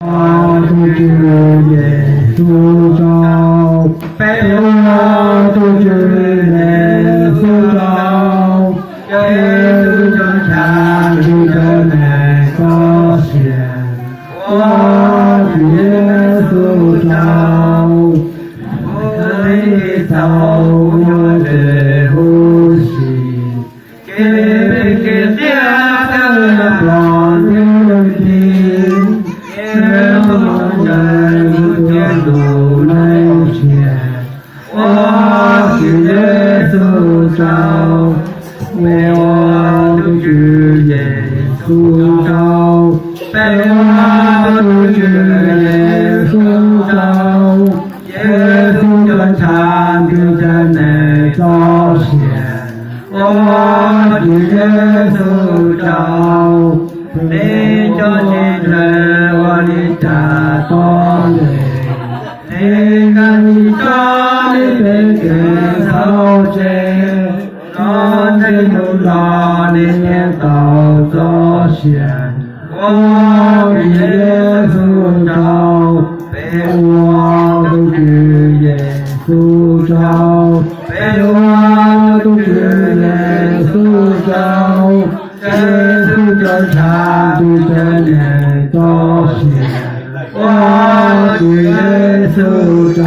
都知耶稣照，被我都知耶稣照，耶稣正常主的那个显，我是耶稣照，可以走我的呼吸，给家的光明听。路来前，我是耶稣照，被我都知耶稣照，被我都知耶稣照，耶稣的长子真的彰显，我是耶稣照，你就是我的大道理。你看你照你被给sau着，让这路让你天道彰显，我是耶稣照，被我都知耶稣照，被我都知耶稣照，耶稣的长度真的彰显。我是耶稣照。